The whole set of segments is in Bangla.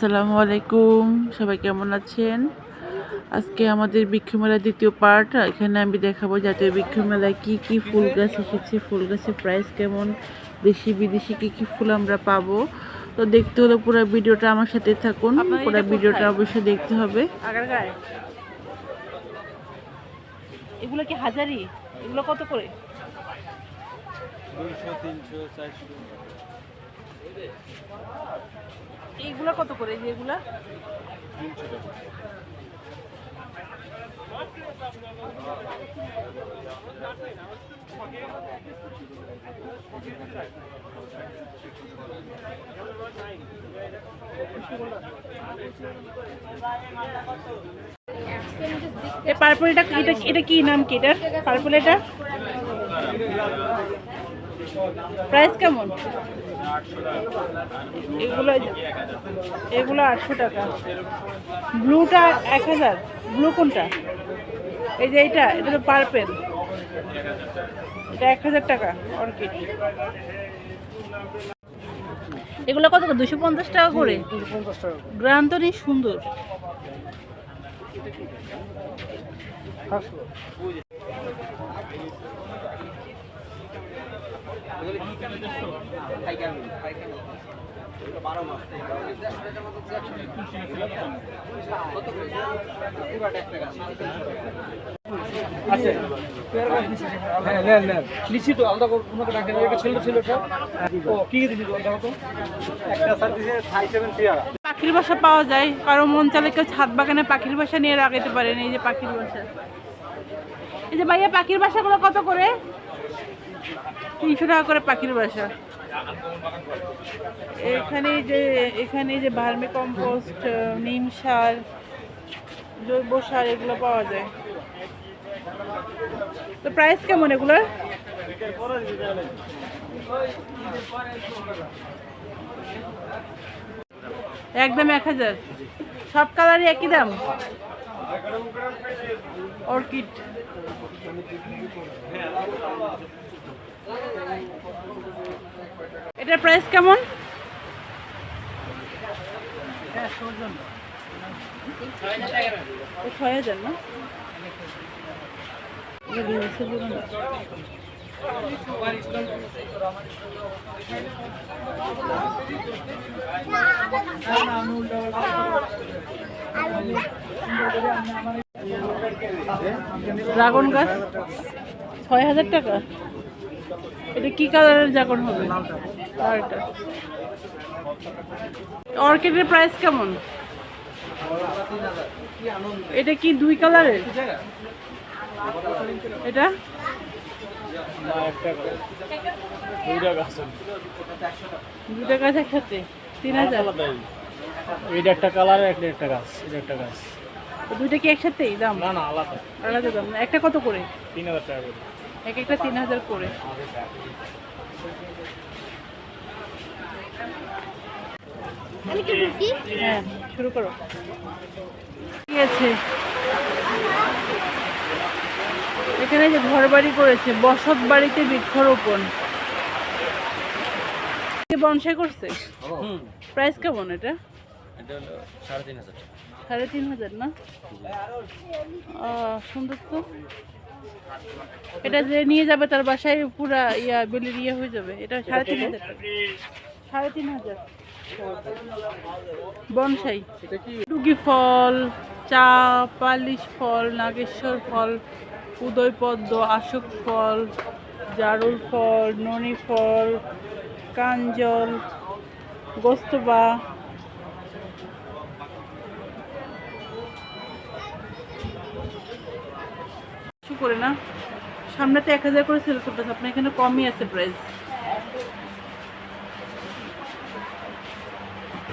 আসসালামু আলাইকুম, সবাই কেমন আছেন? আজকে আমাদের বৃক্ষ মেলার দ্বিতীয় পার্ট। এখানে আমি দেখাবো জাতীয় বৃক্ষ মেলায় কি কি ফুল গাছ এসেছে, ফুল গাছের প্রাইস কেমন, দেশি বিদেশি কি কি ফুল আমরা পাবো। তো দেখতে হলে পুরো ভিডিওটা আমার সাথে থাকুন, পুরো ভিডিওটা অবশ্যই দেখতে হবে। আগারগাঁয় এগুলো কি হাজারি? এগুলো কত করে? 200, 300, 400। এইগুলো কত করে? যে এগুলা 300 টাকা। এই পার্পল, এটা কি নাম কি এটার? পার্পল, এটা প্রাইস কেমন? এগুলো 800 টাকা। ব্লুটা 1000। ব্লু কোনটা? এই যে এটা তো পার্পেল, এটা 1000 টাকা অর্কিড। এগুলো কত করে? 250 টাকা করে। 250 টাকা। গ্রাম তো নেই, সুন্দর। আছে হ্যাঁ, নেন নিশ্চিত তো আলাদা কোনো টাকা নেই। এটা ছিল সব। ও কি কি দিছি আলাদা কত? একটা স্যার দিছে 37 পাখির বাসা পাওয়া যায়, কারো মন চাইলে কেউ ছাদ বাগানে পাখির বাসা নিয়ে লাগাইতে পারেন। এই যে পাখির বাসা, এই যে ভাইয়া পাখির বাসাগুলো কত করে? 300 টাকা করে পাখির বাসা। এখানে যে ভার্মি কম্পোস্ট, নিম সার, জৈব সার এগুলো পাওয়া যায়। তো প্রাইস কেমন এগুলোর? একদম 1000। সব কালারই একই দাম। অর্কিড এটার প্রাইস কেমন? 6000 না? ড্রাগন গাছ 6000 টাকা। এটা কি কালারের ড্রাগন হবে? লালটা। অর্কিডের প্রাইস কেমন? এটা কি 2 কালারের? এটা দুইটা গাছ একসাথে 3000। এটা একটা কালার, একটা গাছ, এটা একটা গাছ। দুইটা কি একসাথেই দাম? না আলাদা আলাদা দাম। একটা কত করে? 3000 টাকা করে। একটা 3000 করে। হ্যাঁ, শুরু করো। কি আছে এখানে? যে ঘর বাড়ি করেছে, বসত বাড়িতে বৃক্ষরোপণ। বনসাই করছে। প্রাইস কেমন এটা? এটা হলো 3500 টাকা। 3500 না? সুন্দর তো। এটা যে নিয়ে যাবে তার বাসায় পুরা বেলির হয়ে যাবে। এটা 3500 টাকা। 3500 বনসাই। টুকি ফল, চা, পালিশ ফল, নাগেশ্বর ফল, উদয়পদ্ম, আশোক ফল, জারুল ফল, ননি ফল, কাঞ্জল, গোস্তবা, করে না। সামনেতে 1000 করে সেল করতেছে। আপনার এখানে কমই আছে প্রাইস।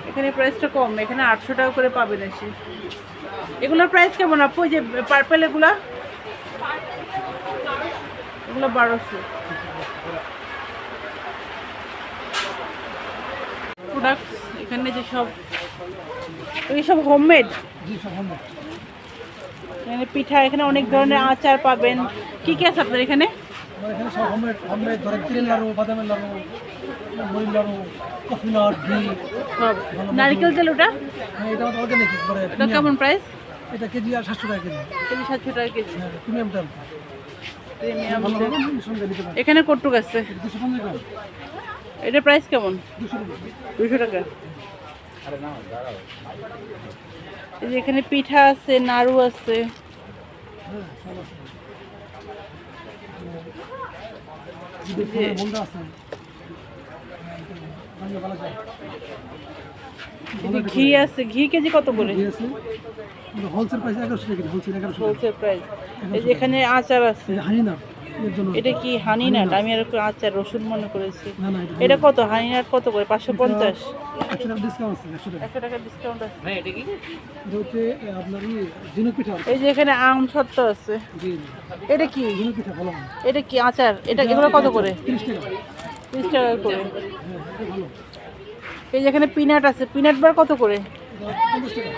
এখানে প্রাইসটা কম, এখানে 800 টাকা করে পাবেন এসে। এগুলোর প্রাইস কেমন আপু? যে পার্পেল এগুলো 1200। প্রোডাক্ট এখানে যে সব হোমমেড। এখানে পিঠা, এখানে অনেক ধরনের আচার পাবেন। কি কি আছে আপনার এখানে? এখানে সব হোমমেড, ধরেন তিলের লাড়ু, বাদামের লাড়ু, মরিলানো কফিনাট ঘি সব নারকেল তেল ওটা এটা আমাদের অর্গানিক একবারে এটা কেমন প্রাইস? এটা কেজি আর 700 টাকা কেজি কেজি 700 টাকা কেজি। প্রিমিয়াম তেল প্রিমিয়াম ভালো তেল। হবে সঙ্গে নিতে পারেন এখানে কটুক আছে, 250 গ্রাম এটা প্রাইস কেমন? 200 টাকা 200 টাকা। এই যে এখানে পিঠা আছে, নাড়ু আছে। বন্ধ আছে ভালো যায় এই যে ঘি আছে, ঘি কেজি কত করে? দিয়েছে হোলসেল প্রাইস 1100 টাকা হোলসেল 1100 টাকা হোলসেল প্রাইস। এই যে এখানে আচার আছে, এটা হানি না এর জন্য এটা কি হানি নাট? আমি আর একটু আচার রসুন মনে করেছি। না না এটা কত হানি নাট কত করে? 550। 100 টাকা ডিসকাউন্ট আছে 100 টাকা 100 টাকা ডিসকাউন্ট আছে। এটা হচ্ছে আপনার ঝিনুক পিঠা এই যে এখানে আম সত্ত্ব আছে, জি এটা কি? ঝিনুক পিঠা ভালো হয় এটা কি আচার? এটা এগুলো কত করে? 30 টাকা 30 টাকা করে। হ্যাঁ এটা ভালো এই যে এখানে পিনাট আছে, পিনাট বার কত করে? 50 টাকা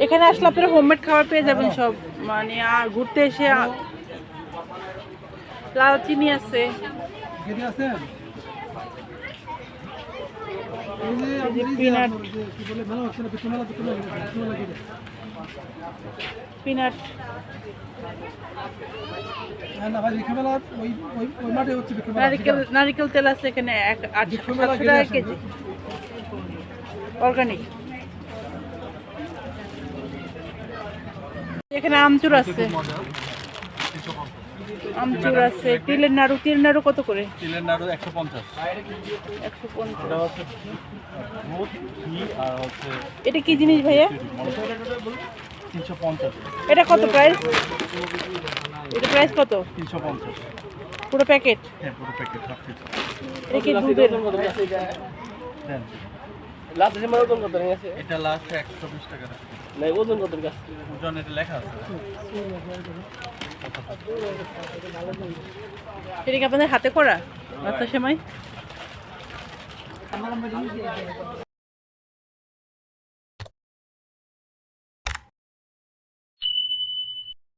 এখানে আসলে আপনারা হোমমেড খাবার পেয়ে যাবেন সব, মানে ঘুরতে এসে লাল চিনি আছে। কেটে আছে এই যে আপনি peanut। কি বলে ভালো হচ্ছে না পিছনে লাগে পিনাট না ভাই বিকেবেলা ওই ওই ওই মাঠে হচ্ছে বিকেবেলা নারিকেল তেল আছে এখানে 800 টাকা কেজি, অর্গানিক। এখানে আমচুর আছে, আমচুর আছে। তিলের নাড়ু কত করে? তিলের নাড়ু 150। 150। এটা হচ্ছে দুধ ঘি আর হচ্ছে এটা কি জিনিস ভাইয়া? 350। এটা কত প্রাইস? এটা প্রাইস কত? 350। পুরো প্যাকেট? হ্যাঁ পুরো প্যাকেট সব কিছু এটা কি দুধের? দেন। এটা লাস্ট 120 টাকা ওজন এটা লেখা আছে। এটা কি আপনাদের হাতে করা বাচ্চা সেমাই?